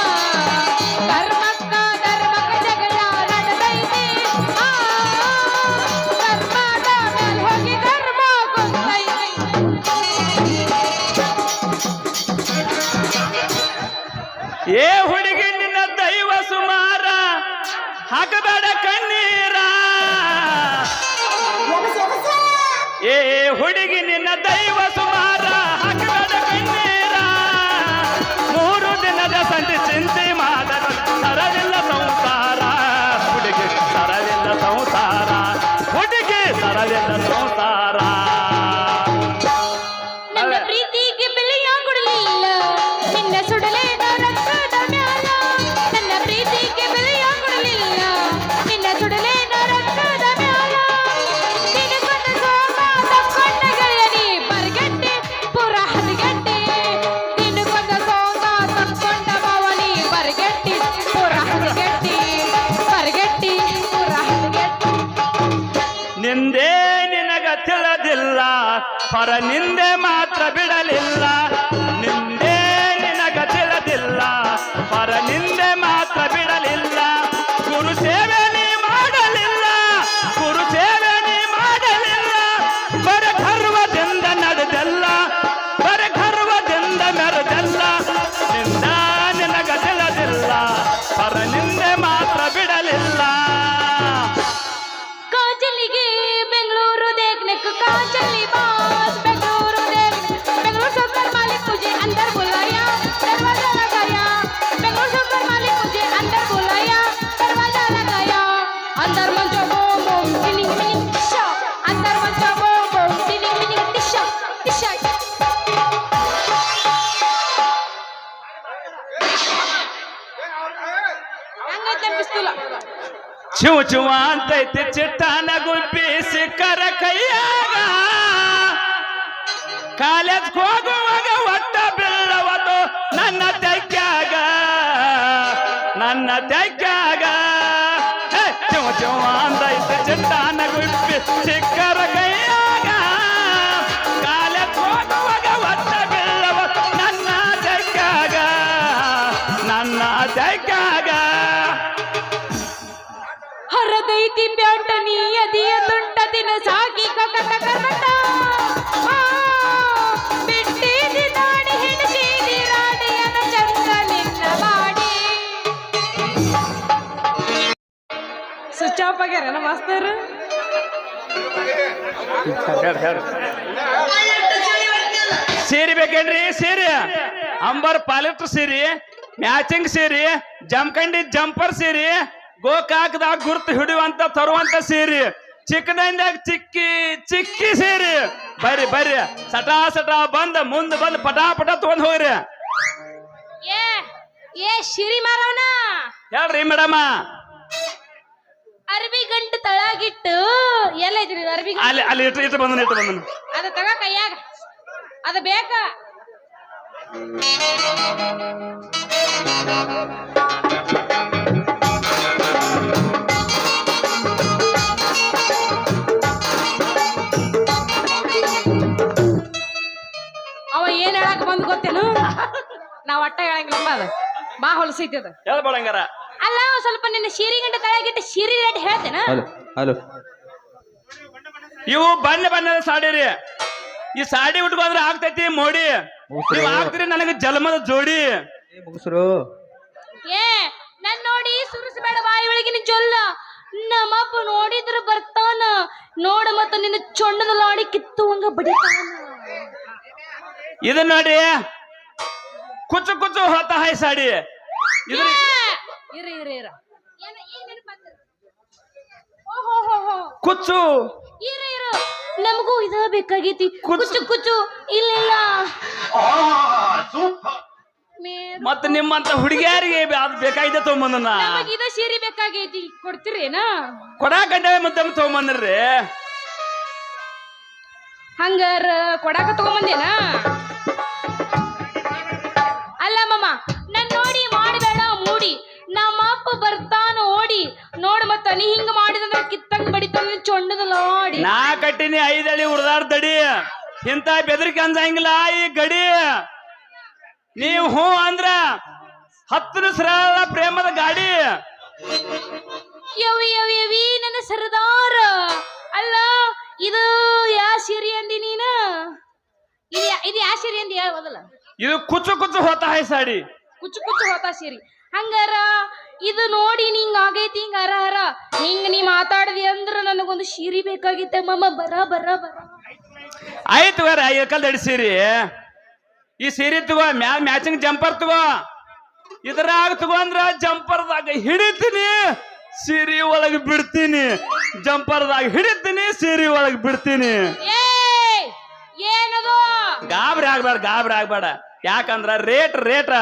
ಕರ್ಮಕ್ಕ ಧರ್ಮಕ್ಕ ಜಗಳ ನಡೆದೈತಿ ಆ, ಧರ್ಮದ ಮ್ಯಾಲ್ ಹೋಗಿ ಕರ್ಮ ಕುಂತೈತಿ ಏ ಹುಡುಗಿ ನಿನ್ನ ದೈವ ಸುಮಾರ ಹಾಕಬೇಡ ಕಣ್ಣೀರ ಏ ಹುಡುಗಿ ನಿನ್ನ ದೈವ ಸುಮಾರ ಹಾಕಬೇಡ ಕಣ್ಣೀರ 3 ದಿನದ ಸಂಧಿ ಚಿಂತೆ ಮಾಡದ ಸರಲಿಲ್ಲ ಸಂಸಾರ ಹುಡುಗಿ ಸರಲಿಲ್ಲ ಸಂಸಾರ ಹುಡುಗಿ ಸರಲಿಲ್ಲ ಸಂಸಾರ ನನ್ನ ಪ್ರೀತಿಗೆ ಬೆಲೆಯ ಕೊಡಲಿಲ್ಲ ನಿನ್ನ ಸುಡಲೇನ ರಕ್ತದ ಮ್ಯಾಲ ನನ್ನ ಪ್ರೀತಿಗೆ ಬೆಲೆಯ ಕೊಡಲಿಲ್ಲ ನಿನ್ನ ಸುಡಲೇನ ರಕ್ತದ ಮ್ಯಾಲ ನಿನಗೊಂದು ಸೋಮ ತಕ್ಕೊಂಡ ಗೆಳೆಯನಿ ಬರ್ಗಟ್ಟೆ ಪುರ ಹದಗೆಟ್ಟೆ ನಿನಗೊಂದು ಸೋಮ ತಕ್ಕೊಂಡ ಮಾವನಿ ಬರ್ಗಟ್ಟಿ ಪುರ ಹದಗೆಟ್ಟಿ ಬರ್ಗಟ್ಟಿ ಪುರ ಹದಗೆಟ್ಟಿ ನಿಂದೇ ನಿನಗ ತಿಳಿದಿಲ್ಲ ಹೊರ ನಿಂದೆ ಮಾತ್ರ ಬಿಡಲಿಲ್ಲ ನಿಂದೇ ನಿನಗ ತಿಳಿದಿಲ್ಲ ಹೊರ ನಿಂದೆ ಮಾತ್ರ ಬಿಡಲಿಲ್ಲ ಗುರು ಸೇವೆ ನೀ ಮಾಡಲಿಲ್ಲ ಗುರು ಸೇವೆ ನೀ ಮಾಡಲಿಲ್ಲ ಬರ ಗರ್ವದಿಂದ ನಡೆದೆಲ್ಲ ಬರ ಗರ್ವದಿಂದ ಮೆರೆದೆಲ್ಲ ನಿಂದ ನಿನಗ ತಿಳಿದಿಲ್ಲ ಹೊರ ನಿಂದೆ ಮಾತ್ರ ಬಿಡಲಿಲ್ಲ काजली बेंगलुरु देखने को काजली बात बेंगलुरु देखने बेंगलुरु सुपर मालिक मुझे अंदर बुलाया दरवाजा लगाया बेंगलुरु सुपर मालिक मुझे अंदर बुलाया दरवाजा लगाया अंदर मंचो बूम बूम टिनिंग टिनिंग टिशा अंदर मंचो बूम बूम टिनिंग टिनिंग टिशा टिशा ಹಂಗೈತೆ ಅನ್ಪಿಸ್ತಿಲ್ಲ ಚಿವ ಚಿವ ಅಂತೈತಿ ಚಿಟ್ಟಾನ ಗುಬ್ಬಿ ಸಿಕ್ಕರ ಕೈಯಾಗ ಕಾಲೇಜ್ ಹೋಗುವಾಗ ಒಟ್ಟ ಬೀಳವದು ನನ್ನ ತೆಗ್ಯಾಗ ಶಿವ ಅಂದೈತೆ ಚಿಟ್ಟ ನಗುಪ್ಪಿ ಚಿಕ್ಕರ ಕೈಯಾಗ ಕಾಲೆ ಹೋಗುವಾಗ ಒತ್ತ ಬೀಳವ ನನ್ನ ಜಗ್ಗಾಗ ನನ್ನ ಜಗ್ಗಾಗ ಹರದೈತಿ ಬ್ಯಾಟ ನೀ ಅದಿಯ ತುಂಟ ದಿನ ಸಾಗಿ ಕಟ ಬಿಟ್ಟಿದಿ ನಾಡಿ ಹಿಡಿಸಿದಿ ರಾಣಿಯನ ಚಂದ ನಿನ್ನ ಮಾಡಿ ಸ್ವಿಚ್ ಆಫ್ ಆಗ್ಯಾರ ಮಾಸ್ತರ್ ಸೀರೆ ಬೇಕೇನ್ರಿ ಸೀರೆ ಅಂಬರ್ ಪಾಲಿಸ್ಟರ್ ಸೀರೆ ಮ್ಯಾಚಿಂಗ್ ಸೀರೆ ಜಮಖಂಡಿ ಜಂಪರ್ ಸೀರೆ ಗೋಕಾಕದಾಗ ಗುರ್ತು ಹಿಡಿಯುವಂತ ತರುವಂತ ಸೀರೆ ಚಿಕ್ಕದಂದಾಗ ಚಿಕ್ಕಿ ಸೀರೆ ಬರ್ರಿ ಬರ್ರಿ ಸಟಾ ಸಟಾ ಮುಂದ್ ಬಂದ್ ಪಟಾ ಪಟ ತಗೊಂಡ್ ಹೋಗ್ರಿ ಏ ಶಿರಿ ಮಾರವನ ಹೇಳ್ರಿ ಮೇಡಮ ಅರ್ಬಿ ಗಂಟು ತಳಗಿಟ್ಟು ಎಲ್ಲ ಐತ್ರಿ ಅರ್ಬಿ ಅಲ್ಲಿ ಅಲ್ಲಿ ಇಟ್ಟು ಬಂದನು ಅದ ತಗ ಕೈಯಾಗ ಅದ ಬೇಕ ಅವ ಏನ್ ಹೇಳಕ್ ಬಂದ್ ಗೊತ್ತೇನು ನಾವ್ ಅಟ್ಟ ಹೇಳಂಗಿಲ್ಲಪ್ಪ ಅದ ಬಾ ಹೊಲಸೈತಿ ಅದ ಹೇಳ್ಬೇಡಂಗಾರ ಅಲ್ಲ ಒಂದ್ ಸ್ವಲ್ಪ ನಿನ್ನ ಶೀರಿ ಗಂಟೆ ತಳಗಿಟ್ಟು ಶೀರಿ ರೇಟ್ ಹೇಳ್ತೇನ ಹಲೋ ಇವು ಬಣ್ಣದ ಸಾಡಿ ರೀ ಈ ಸಾಡಿ ಉಟ್ಕೊಂಡ್ರೆ ಆಗ್ತೈತಿ ಮೋಡಿ ನೀವು ಆಗ್ತೀರಿ ನನಗೆ ಜನ್ಮದ ಜೋಡಿ ಮುಗಿಸ್ರು ಏ ನನ್ ನೋಡಿ ಸುರಿಸಬೇಡ ಬಾಯಿ ಒಳಗಿನ ಜೊಲ್ಲ ನಮ್ಮಪ್ಪ ನೋಡಿದ್ರ ಬರ್ತಾನ ನೋಡ ಮತ್ತ ನಿನ್ನ ಚೊಂಡದ ಲಾಡಿ ಕಿತ್ತುವಂಗ ಬಡಿತಾನ ಇದನ್ನ ನೋಡಿ ಕುಚ್ಚು ಕುಚ್ಚು ಹೊತ್ತ ಹಾಯ್ ಸಾಡಿ ಇದ್ರ ಇರ ಓಹೋ ಕುಚ್ಚು ಇರು ನಮಗೂ ಇದ ಬೇಕಾಗೈತಿ ಕುಚ್ಚು ಕುಚ್ಚು ಇಲ್ಲ ಮತ್ತ ನಿಮ್ಮಂತ ಹುಡುಗಿಯಾರಿಗೆ ಅದು ಬೇಕಾಗಿದೆ ತಗೊಂಬಂದನ ನಮಗ ಇದ ಸೀರೆ ಬೇಕಾಗೈತಿ ಕೊಡ್ತೀರೇನಾ ಕೊಡಾಕಂಡ ಮತ್ತೆ ತಗೊಂಬಂದ್ರಿ ಹಂಗಾರ ಕೊಡಾಕ ತಗೊಂಬಂದೇನಾ ಅಲ್ಲ ಮಮ್ಮ ನನ್ ನೋಡಿ ಮಾಡಬೇಡ ಮೂಡಿ ನಮ್ಮ ಅಪ್ಪ ಬರ್ತಾನ ಓಡಿ ನೋಡ್ ಮತ್ತ ನೀ ಹಿಂಗ ಮಾಡಿದಂದ್ರ ಕಿತ್ತಂಗ್ ಬಡಿತಾನ ಚೊಂಡದ ಲಾಡಿ ನಾ ಕಟ್ಟಿನಿ 5 ಅಡಿ ಉಡ್ದಾಡ್ದಡಿ ಇಂತ ಬೆದರಿಕೆ ಅಂಜಂಗಿಲ್ಲ ಈ ಗಡಿ ನೀವು ಹೂ ಅಂದ್ರ 10 ಸರಳ ಪ್ರೇಮದ ಗಾಡಿ ಯವಿ ನನ್ನ ಸರದಾರ ಅಲ್ಲ ಇದು ಯಾ ಸೀರೆ ಅಂದಿ ನೀನ ಇದು ಯಾ ಸೀರೆ ಅಂದಿ ಹೇಳ್ಬೋದಲ್ಲ ಇದು ಕುಚ್ಚು ಕುಚ್ಚು ಹೊತ್ತ ಹಾಯ್ ಸಾಡಿ ಕುಚ್ಚು ಹೋತಾ ಸೀರಿ ಹಂಗಾರ ಇದು ನೋಡಿ ನಿಂಗ ಆಗೈತಿ ಹಿಂಗ ಹರ ಹಿಂಗ ನೀ ಮಾತಾಡ್ದಿ ಅಂದ್ರ ನನಗೊಂದು ಸೀರೆ ಬೇಕಾಗಿತ್ತೆ ಮಮ್ಮ ಬರ ಆಯ್ತು ವರ ಇಳ್ಕಲ್ ದಡಿಸಿರಿ ಈ ಸೀರೆ ತಗೋ ಮ್ಯಾಚಿಂಗ್ ಜಂಪರ್ ತಗೋ ಇದ್ರಾಗ ತಗೋ ಅಂದ್ರ ಜಂಪರ್ದಾಗ ಹಿಡಿತೀನಿ ಸೀರೆ ಒಳಗೆ ಬಿಡ್ತೀನಿ ಜಂಪರ್ದಾಗ ಹಿಡಿತೀನಿ ಸೀರೆ ಒಳಗೆ ಬಿಡ್ತೀನಿ ಏನದು ಗಾಬರಿ ಆಗ್ಬೇಡ ಯಾಕಂದ್ರ ರೇಟ್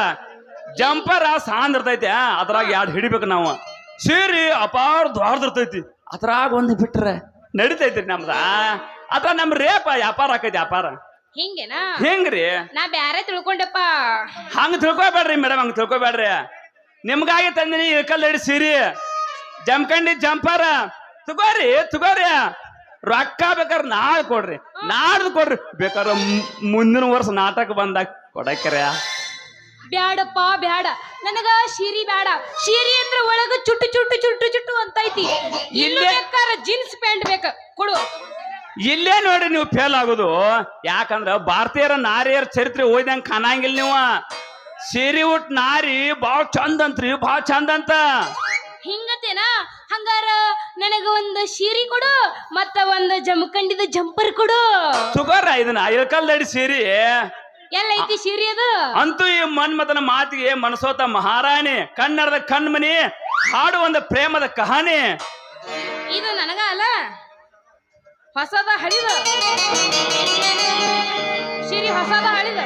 ಜಂಪರ್ ಸಾಂದ್ ಇರ್ತೈತಿ ಅದ್ರಾಗ 2 ಹಿಡಿಬೇಕು ನಾವು ಸೀರಿ ಅಪಾರ ದ್ವಾರದಿರ್ತೈತಿ ಅದ್ರಾಗ ಒಂದು ಬಿಟ್ರೆ ನಡಿತೈತಿ ನಮ್ದ ಅದ ನಮ್ ರೇಪ ವ್ಯಾಪಾರ ಆಕೈತಿ ವ್ಯಾಪಾರ ಹಿಂಗೇನಾ ಹೆಂಗ್ರಿ ನಾ ಬ್ಯಾರೆ ತಿಳ್ಕೊಂಡಪ್ಪ ಹಂಗ ತಿಳ್ಕೊಬೇಡ್ರಿ ಮೇಡಮ್ ಹಂಗ ತಿಳ್ಕೊಬೇಡ್ರಿ ನಿಮ್ಗಾಗಿ ತಂದಿನಿ ಇಳ್ಕಲ್ದಡಿ ಸೀರಿ ಜಮಖಂಡಿ ಜಂಪರ್ ತಗೋರಿ ರೊಕ್ಕ ಬೇಕಾದ್ರೆ ನಾಡ್ದು ಕೊಡ್ರಿ ಬೇಕಾದ್ರೆ ಮುಂದಿನ ವರ್ಷ ನಾಟಕ ಬಂದಾಗ ಕೊಡಕ್ರ ಬ್ಯಾಡಪ್ಪ ಬ್ಯಾಡ ನನಗ ಸೀರಿ ಬ್ಯಾಡ ಸೀರಿ ಅಂದ್ರೆ ಒಳಗ ಚುಟ್ಟು ಅಂತೈತಿ ಇಲ್ಲಿ ಬೇಕಾದ್ರೆ ಜೀನ್ಸ್ ಪ್ಯಾಂಟ್ ಬೇಕ ಕೊಡು ಇಲ್ಲೇ ನೋಡಿ ನೀವು ಫೇಲ್ ಆಗೋದು ಯಾಕಂದ್ರ ಭಾರತೀಯರ ನಾರಿಯರ ಚರಿತ್ರೆ ಓದಂಗ ಕಾಣಂಗಿಲ್ಲ ನೀವು ಸೀರೆ ಉಟ್ ನಾರಿ ಬಾಳ್ ಚಂದ ಅಂತ್ರಿ ಬಾಳ್ ಚಂದ ಅಂತ ಹಿಂಗತೇನಾ ಹಂಗಾರ ನನಗ ಒಂದು ಸೀರೆ ಕೊಡು ಮತ್ತ ಒಂದು ಜಮಖಂಡಿದ ಜಂಪರ್ ಕೊಡು ಸುಗರ ಇದನ್ನ ಇಳ್ಕಲ್ದಡಿ ಸೀರೆ ಎಲ್ಲ ಐತಿ ಸೀರೆ ಅದು ಅಂತೂ ಈ ಮನ್ಮಥನ ಮಾತಿಗೆ ಮನಸೋತ ಮಹಾರಾಣಿ ಕನ್ನಡದ ಕಣ್ಮನಿ ಹಾಡು ಒಂದು ಪ್ರೇಮದ ಕಹಾನಿ ಇದು ನನಗ ಅಲ್ಲ ಹೊಸದ ಹಳಿದ ಸೀರೆ ಹೊಸದ ಹಳಿದ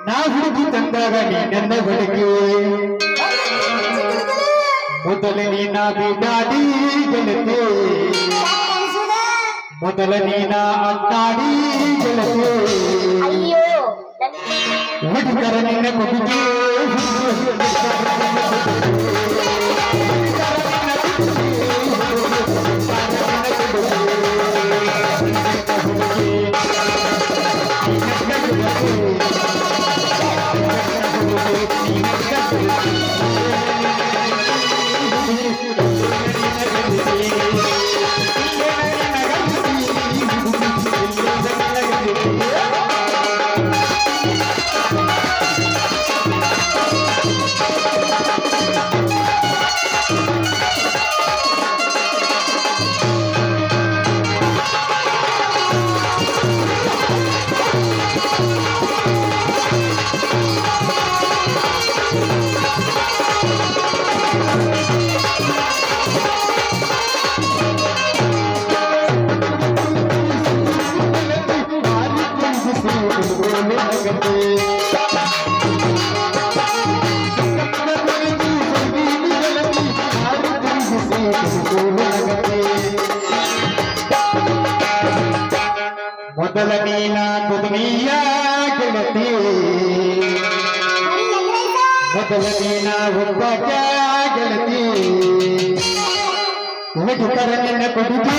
ನಾ ಹುಡುಗಿ ತಂದಾಗ ನೀ ನನ್ನ ಹುಡುಗಿ ಮೊದಲು ನೀನ ಬಿಡಾಡಿ ಗೆಳತಿ ಮೊದಲ ನೀನ ಅನ್ನಾಡಿ ಗೆಳತಿ ಹುಡುಗರ ನಿನ್ನ ಕೊಡುಗೆ ಕುಡುಗೋಲು ನಗತೆ ಮೊದಲ ನೀನ ಕುದುನಿಯ ಗೆಳತಿ ಮೊದಲ ನೀನ ಒಬ್ಬ ಗೆಳತಿ ಹುಡುಗರ ನಿನ್ನ ಕೊಡುಗೆ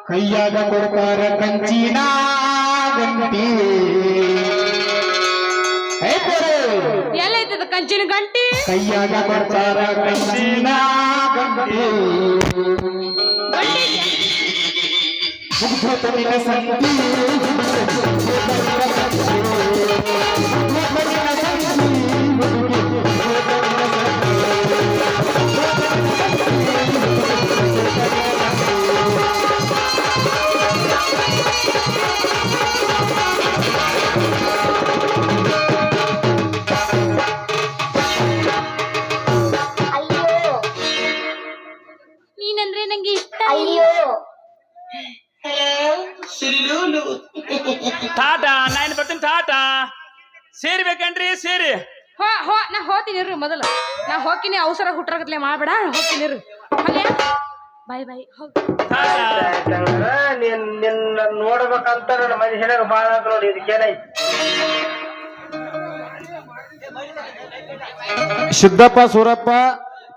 ಕೈಯಾಗ ಕೊಡ್ತಾರ ಕಂಚಿನ ಗಂಟಿ ಎಲ್ಲೈತದ ಕಂಚಿನ ಗಂಟಿ ಕೈಯಾಗ ಕೊಡ್ತಾರ ಕಂಚಿನ ಗಂಟಿ ಮುಗ್ಧತನಿನ ಸಂತಿ ನೀನಂದ್ರೆ ನಂಗೆ ಇಷ್ಟ ಟಾಟಾ ನಾನು ಬರ್ತೀನಿ ಟಾಟಾ ಸೇರಿ ಬೇಕೇನ್ರಿ ಸೇರಿ ನಾ ಹೋಗ್ತೀನಿ ಇರ್ರಿ ಮೊದಲು ನಾ ಹೋಗ್ತೀನಿ ಅವಸರ ಹುಟ್ರಾಗತ್ಲೆ ಮಾಡ್ಬೇಡ ಹೋಗ್ತೀನಿ ಇರ್ರಿ ಬಾಯ್ ಬಾಯ್ ಹೋಗ್ ಟಾಟಾ ನಿನ್ನ ನೋಡ್ಬೇಕಂತ ನನ್ನ ಮನುಷ್ಯನಾಗ ಬಾಳ ನೋಡಿ ಇದಕ್ಕೇನೈತಿ ಸಿದ್ದಪ್ಪ ಸೂರಪ್ಪ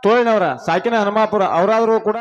ತೋಳಿನವರ ಸಾಕಿನ ಹನುಮಾಪುರ ಅವರಾದ್ರೂ ಕೂಡ